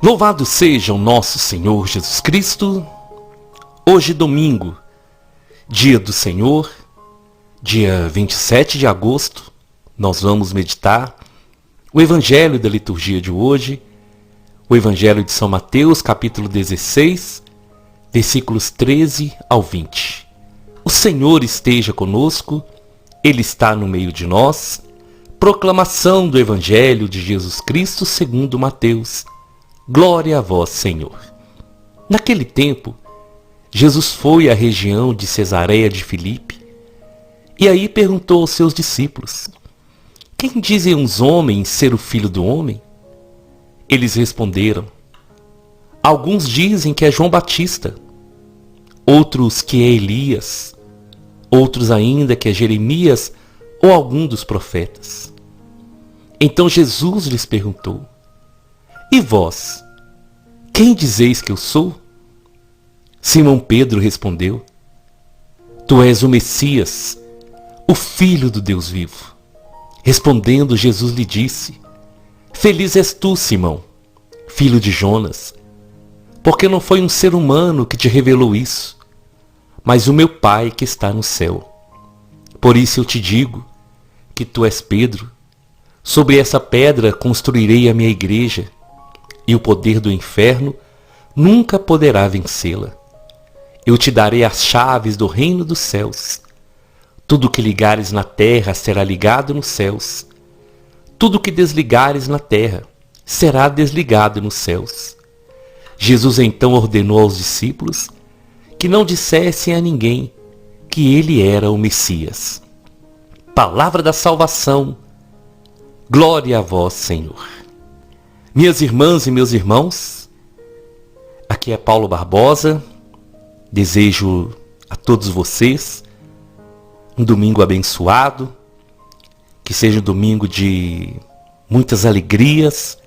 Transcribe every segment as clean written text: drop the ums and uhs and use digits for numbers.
Louvado seja o nosso Senhor Jesus Cristo. Hoje domingo, dia do Senhor, dia 27 de agosto, nós vamos meditar o Evangelho da liturgia de hoje, o Evangelho de São Mateus, capítulo 16, versículos 13 ao 20. O Senhor esteja conosco, Ele está no meio de nós. Proclamação do Evangelho de Jesus Cristo segundo Mateus. Glória a vós, Senhor. Naquele tempo, Jesus foi à região de Cesareia de Filipe e aí perguntou aos seus discípulos: quem dizem os homens ser o Filho do Homem? Eles responderam: alguns dizem que é João Batista, outros que é Elias, outros ainda que é Jeremias ou algum dos profetas. Então Jesus lhes perguntou: e vós, quem dizeis que eu sou? Simão Pedro respondeu: tu és o Messias, o Filho do Deus vivo. Respondendo, Jesus lhe disse: feliz és tu, Simão, filho de Jonas, porque não foi um ser humano que te revelou isso, mas o meu Pai que está no céu. Por isso eu te digo que tu és Pedro. Sobre essa pedra construirei a minha igreja, e o poder do inferno nunca poderá vencê-la. Eu te darei as chaves do reino dos céus. Tudo que ligares na terra será ligado nos céus. Tudo que desligares na terra será desligado nos céus. Jesus então ordenou aos discípulos que não dissessem a ninguém que ele era o Messias. Palavra da salvação. Glória a vós, Senhor. Minhas irmãs e meus irmãos, aqui é Paulo Barbosa. Desejo a todos vocês um domingo abençoado, que seja um domingo de muitas alegrias,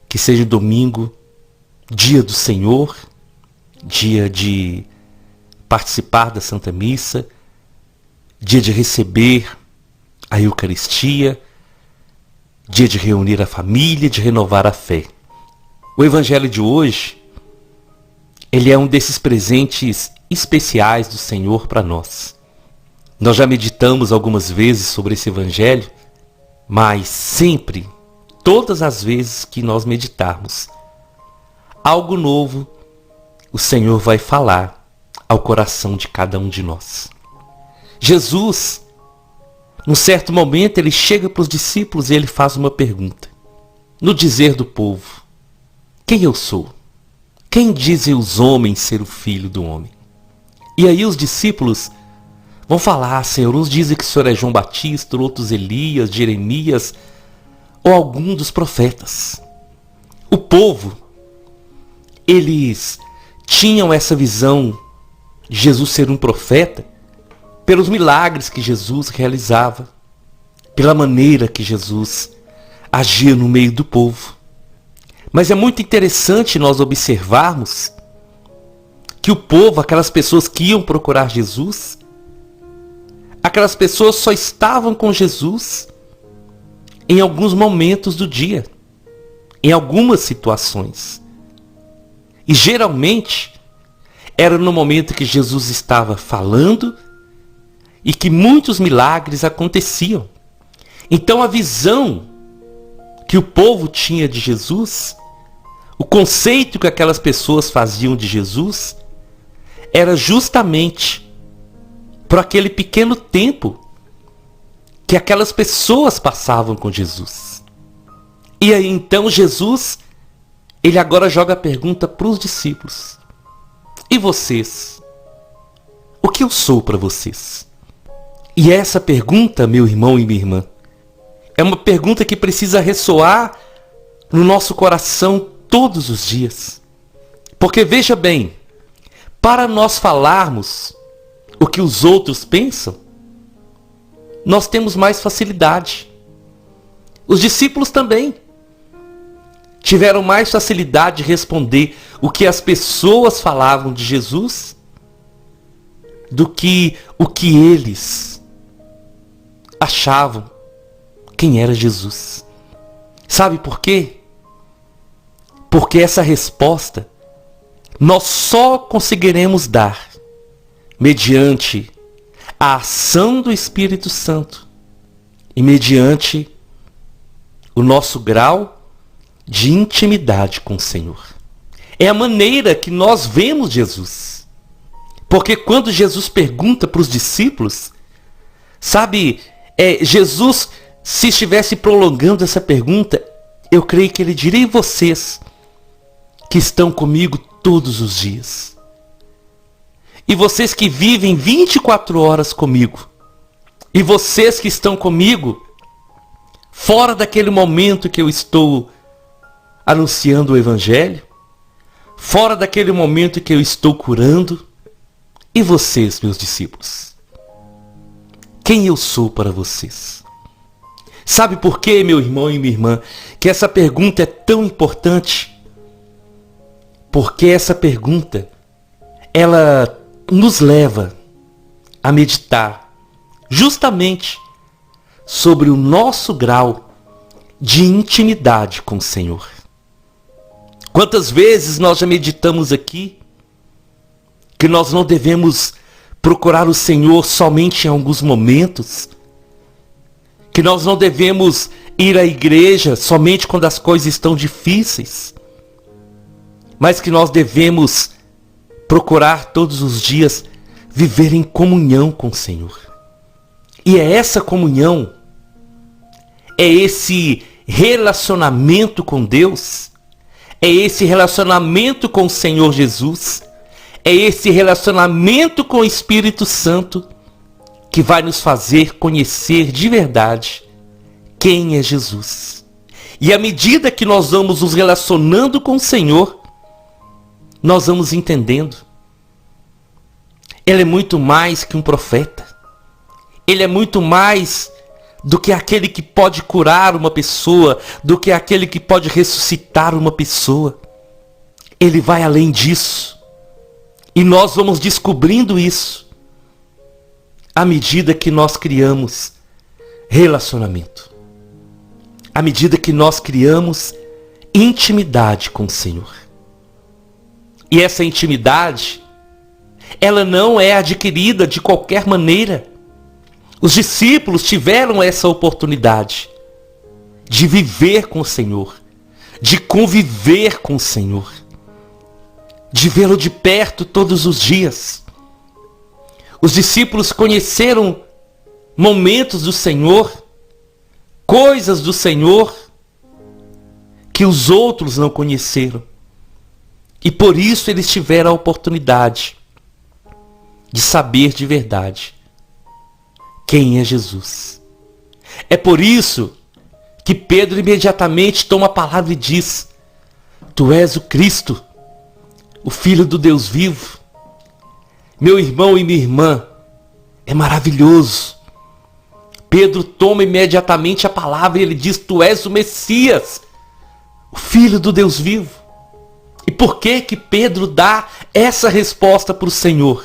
que seja um domingo, dia do Senhor, dia de participar da Santa Missa, dia de receber a Eucaristia, dia de reunir a família, de renovar a fé. O Evangelho de hoje, ele é um desses presentes especiais do Senhor para nós. Nós já meditamos algumas vezes sobre esse Evangelho, mas sempre, todas as vezes que nós meditarmos, algo novo o Senhor vai falar ao coração de cada um de nós. Jesus, num certo momento, ele chega para os discípulos e ele faz uma pergunta. No dizer do povo: quem eu sou? Quem dizem os homens ser o Filho do Homem? E aí os discípulos vão falar: Senhor, uns dizem que o Senhor é João Batista, outros Elias, Jeremias ou algum dos profetas. O povo, eles tinham essa visão de Jesus ser um profeta pelos milagres que Jesus realizava, pela maneira que Jesus agia no meio do povo. Mas é muito interessante nós observarmos que o povo, aquelas pessoas que iam procurar Jesus, aquelas pessoas só estavam com Jesus em alguns momentos do dia, em algumas situações. E geralmente era no momento que Jesus estava falando e que muitos milagres aconteciam. Então a visão que o povo tinha de Jesus, o conceito que aquelas pessoas faziam de Jesus, era justamente por aquele pequeno tempo que aquelas pessoas passavam com Jesus. E aí então Jesus, ele agora joga a pergunta para os discípulos: e vocês? O que eu sou para vocês? E essa pergunta, meu irmão e minha irmã, é uma pergunta que precisa ressoar no nosso coração todos os dias. Porque veja bem, para nós falarmos o que os outros pensam, nós temos mais facilidade. Os discípulos também tiveram mais facilidade de responder o que as pessoas falavam de Jesus do que o que eles achavam quem era Jesus. Sabe por quê? Porque essa resposta nós só conseguiremos dar mediante a ação do Espírito Santo e mediante o nosso grau de intimidade com o Senhor. É a maneira que nós vemos Jesus. Porque quando Jesus pergunta para os discípulos, sabe, Jesus, se estivesse prolongando essa pergunta, eu creio que ele diria: e vocês que estão comigo todos os dias? E vocês que vivem 24 horas comigo? E vocês que estão comigo fora daquele momento que eu estou anunciando o Evangelho? Fora daquele momento que eu estou curando? E vocês, meus discípulos? Quem eu sou para vocês? Sabe por quê, meu irmão e minha irmã, que essa pergunta é tão importante? Porque essa pergunta, ela nos leva a meditar justamente sobre o nosso grau de intimidade com o Senhor. Quantas vezes nós já meditamos aqui que nós não devemos procurar o Senhor somente em alguns momentos, que nós não devemos ir à igreja somente quando as coisas estão difíceis, mas que nós devemos procurar todos os dias viver em comunhão com o Senhor. E é essa comunhão, é esse relacionamento com Deus, é esse relacionamento com o Senhor Jesus, é esse relacionamento com o Espírito Santo que vai nos fazer conhecer de verdade quem é Jesus. E à medida que nós vamos nos relacionando com o Senhor, nós vamos entendendo. Ele é muito mais que um profeta. Ele é muito mais do que aquele que pode curar uma pessoa, do que aquele que pode ressuscitar uma pessoa. Ele vai além disso. E nós vamos descobrindo isso à medida que nós criamos relacionamento. À medida que nós criamos intimidade com o Senhor. E essa intimidade, ela não é adquirida de qualquer maneira. Os discípulos tiveram essa oportunidade de viver com o Senhor, de conviver com o Senhor, de vê-lo de perto todos os dias. Os discípulos conheceram momentos do Senhor, coisas do Senhor que os outros não conheceram. E por isso eles tiveram a oportunidade de saber de verdade quem é Jesus. É por isso que Pedro imediatamente toma a palavra e diz: Tu és o Cristo, o Filho do Deus vivo. Meu irmão e minha irmã, é maravilhoso. Pedro toma imediatamente a palavra e ele diz: Tu és o Messias, o Filho do Deus vivo. E por que que Pedro dá essa resposta para o Senhor?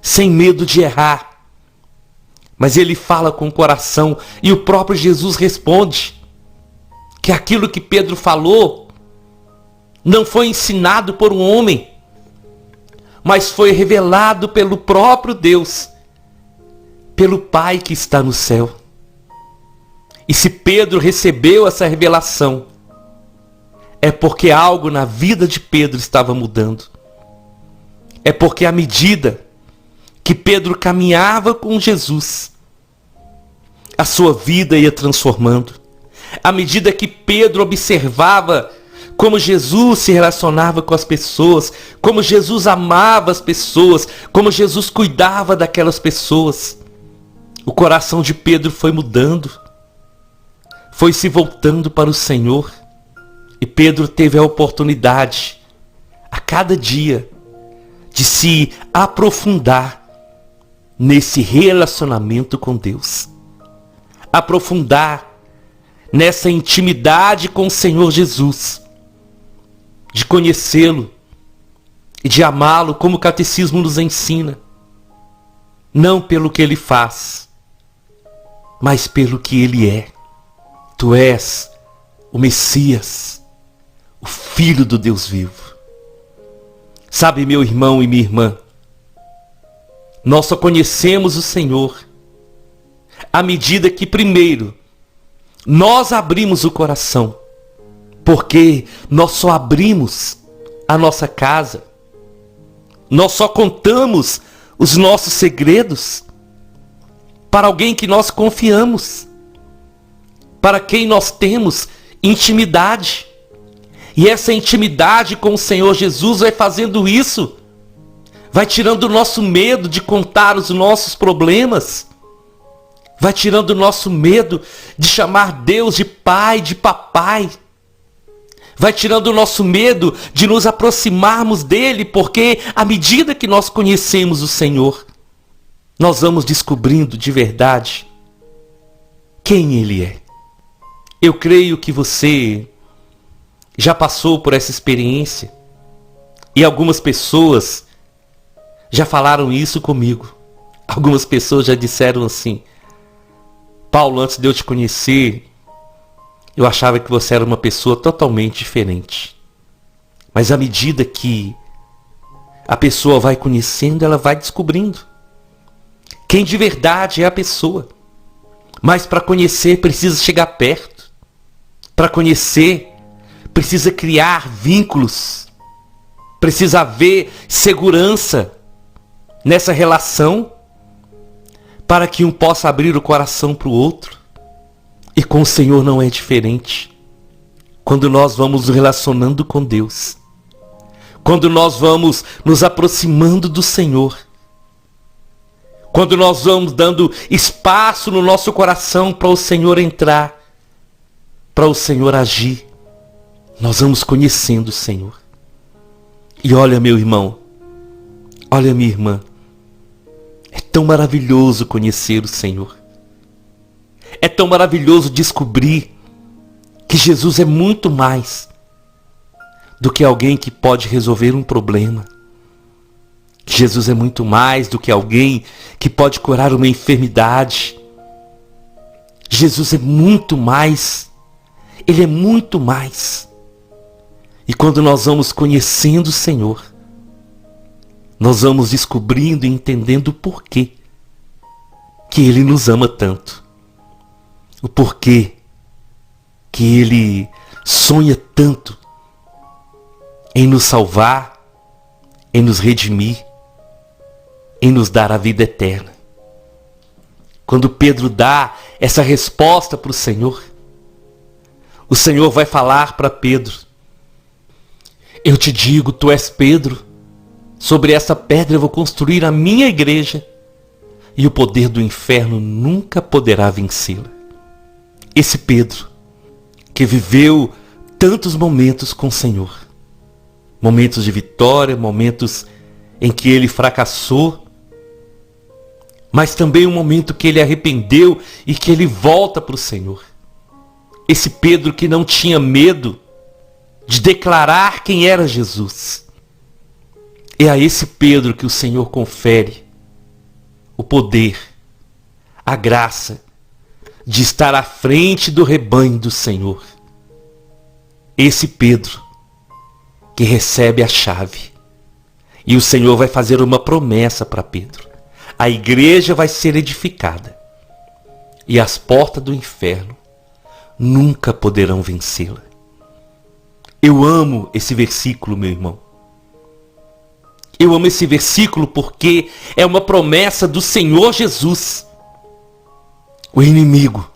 Sem medo de errar. Mas ele fala com o coração e o próprio Jesus responde que aquilo que Pedro falou não foi ensinado por um homem, mas foi revelado pelo próprio Deus, pelo Pai que está no céu. E se Pedro recebeu essa revelação, é porque algo na vida de Pedro estava mudando. É porque à medida que Pedro caminhava com Jesus, a sua vida ia transformando. À medida que Pedro observava como Jesus se relacionava com as pessoas, como Jesus amava as pessoas, como Jesus cuidava daquelas pessoas, o coração de Pedro foi mudando, foi se voltando para o Senhor. E Pedro teve a oportunidade, a cada dia, de se aprofundar nesse relacionamento com Deus. Aprofundar nessa intimidade com o Senhor Jesus. De conhecê-lo e de amá-lo como o catecismo nos ensina. Não pelo que ele faz, mas pelo que ele é. Tu és o Messias, o Filho do Deus vivo. Sabe, meu irmão e minha irmã, nós só conhecemos o Senhor à medida que, primeiro, nós abrimos o coração, porque nós só abrimos a nossa casa, nós só contamos os nossos segredos para alguém que nós confiamos, para quem nós temos intimidade. E essa intimidade com o Senhor Jesus vai fazendo isso, vai tirando o nosso medo de contar os nossos problemas, vai tirando o nosso medo de chamar Deus de pai, de papai, vai tirando o nosso medo de nos aproximarmos dele, porque à medida que nós conhecemos o Senhor, nós vamos descobrindo de verdade quem ele é. Eu creio que você já passou por essa experiência e algumas pessoas já falaram isso comigo. Algumas pessoas já disseram assim: Paulo, antes de eu te conhecer, eu achava que você era uma pessoa totalmente diferente. Mas à medida que a pessoa vai conhecendo, ela vai descobrindo quem de verdade é a pessoa. Mas para conhecer precisa chegar perto. Para conhecer precisa criar vínculos. Precisa haver segurança nessa relação para que um possa abrir o coração para o outro. E com o Senhor não é diferente. Quando nós vamos nos relacionando com Deus, quando nós vamos nos aproximando do Senhor, quando nós vamos dando espaço no nosso coração para o Senhor entrar, para o Senhor agir, nós vamos conhecendo o Senhor. E olha, meu irmão, olha, minha irmã, é tão maravilhoso conhecer o Senhor. É tão maravilhoso descobrir que Jesus é muito mais do que alguém que pode resolver um problema. Jesus é muito mais do que alguém que pode curar uma enfermidade. Jesus é muito mais. Ele é muito mais. E quando nós vamos conhecendo o Senhor, nós vamos descobrindo e entendendo o porquê que Ele nos ama tanto. O porquê que Ele sonha tanto em nos salvar, em nos redimir, em nos dar a vida eterna. Quando Pedro dá essa resposta para o Senhor vai falar para Pedro: eu te digo, tu és Pedro, sobre essa pedra eu vou construir a minha igreja, e o poder do inferno nunca poderá vencê-la. Esse Pedro, que viveu tantos momentos com o Senhor, momentos de vitória, momentos em que ele fracassou, mas também um momento que ele arrependeu e que ele volta para o Senhor. Esse Pedro que não tinha medo de declarar quem era Jesus. É a esse Pedro que o Senhor confere o poder, a graça de estar à frente do rebanho do Senhor. Esse Pedro que recebe a chave. E o Senhor vai fazer uma promessa para Pedro. A igreja vai ser edificada e as portas do inferno nunca poderão vencê-la. Eu amo esse versículo, meu irmão. Eu amo esse versículo porque é uma promessa do Senhor Jesus. O inimigo,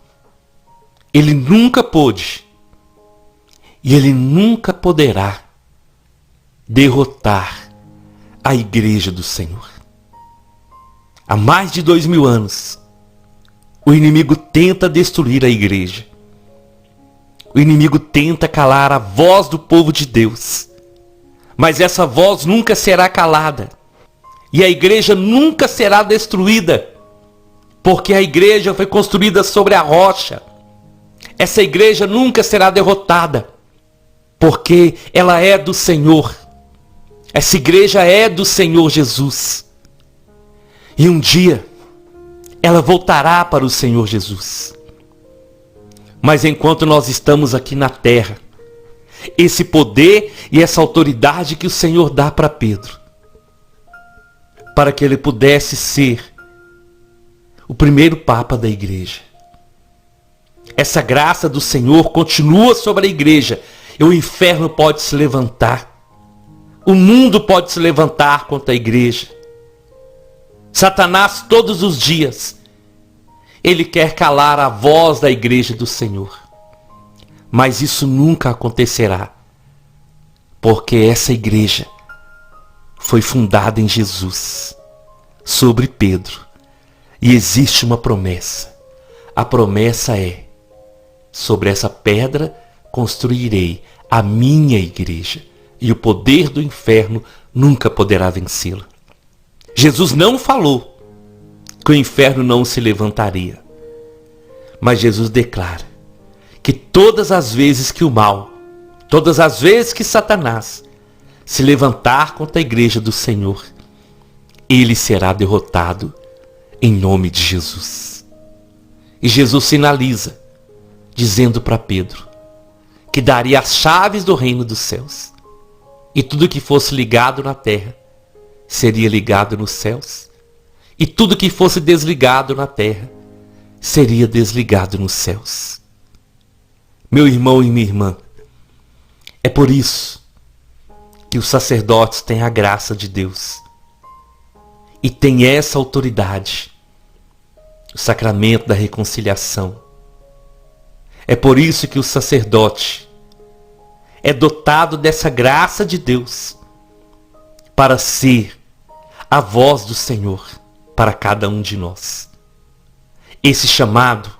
ele nunca pôde e ele nunca poderá derrotar a igreja do Senhor. Há mais de 2000 anos, o inimigo tenta destruir a igreja. O inimigo tenta calar a voz do povo de Deus. Mas essa voz nunca será calada. E a igreja nunca será destruída. Porque a igreja foi construída sobre a rocha. Essa igreja nunca será derrotada. Porque ela é do Senhor. Essa igreja é do Senhor Jesus. E um dia ela voltará para o Senhor Jesus. Mas enquanto nós estamos aqui na terra, esse poder e essa autoridade que o Senhor dá para Pedro, para que ele pudesse ser o primeiro Papa da igreja. Essa graça do Senhor continua sobre a igreja e o inferno pode se levantar. O mundo pode se levantar contra a igreja. Satanás todos os dias, ele quer calar a voz da igreja do Senhor. Mas isso nunca acontecerá, porque essa igreja foi fundada em Jesus, sobre Pedro. E existe uma promessa. A promessa é: sobre essa pedra construirei a minha igreja, e o poder do inferno nunca poderá vencê-la. Jesus não falou que o inferno não se levantaria, mas Jesus declara que todas as vezes que o mal, todas as vezes que Satanás se levantar contra a igreja do Senhor, ele será derrotado em nome de Jesus. E Jesus sinaliza, dizendo para Pedro que daria as chaves do reino dos céus. E tudo que fosse ligado na terra seria ligado nos céus. E tudo que fosse desligado na terra seria desligado nos céus. Meu irmão e minha irmã, é por isso que os sacerdotes têm a graça de Deus e têm essa autoridade, o sacramento da reconciliação. É por isso que o sacerdote é dotado dessa graça de Deus para ser a voz do Senhor para cada um de nós. Esse chamado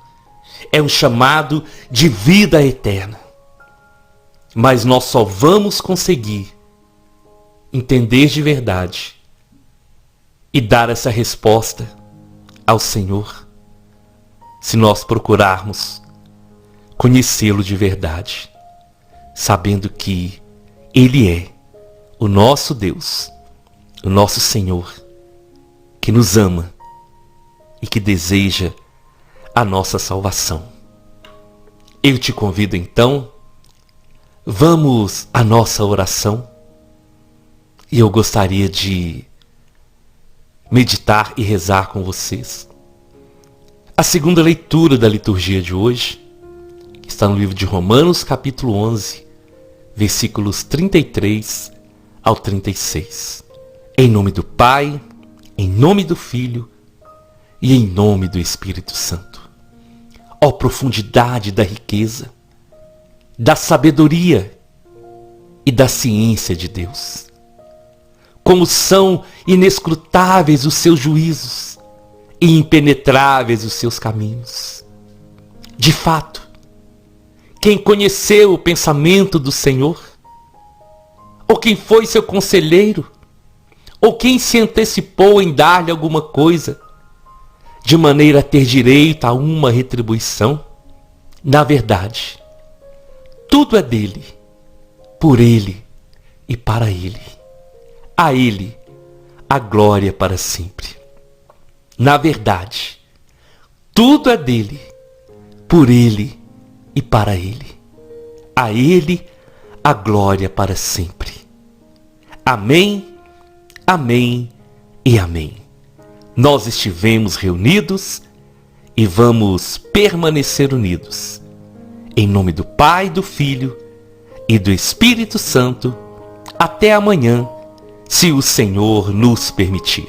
é um chamado de vida eterna. Mas nós só vamos conseguir entender de verdade e dar essa resposta ao Senhor se nós procurarmos conhecê-lo de verdade, sabendo que Ele é o nosso Deus, o nosso Senhor, que nos ama e que deseja a nossa salvação. Eu te convido então, vamos à nossa oração, e eu gostaria de meditar e rezar com vocês a segunda leitura da liturgia de hoje, que está no livro de Romanos, capítulo 11, versículos 33 ao 36. Em nome do Pai, em nome do Filho e em nome do Espírito Santo. Ó profundidade da riqueza, da sabedoria e da ciência de Deus! Como são inescrutáveis os seus juízos e impenetráveis os seus caminhos. De fato, quem conheceu o pensamento do Senhor? Ou quem foi seu conselheiro? Ou quem se antecipou em dar-lhe alguma coisa, de maneira a ter direito a uma retribuição? Na verdade, tudo é dele, por ele e para ele. A ele a glória para sempre. Na verdade, tudo é dele, por ele e para ele. A ele a glória para sempre. Amém, amém e amém. Nós estivemos reunidos e vamos permanecer unidos. Em nome do Pai, do Filho e do Espírito Santo, até amanhã, se o Senhor nos permitir.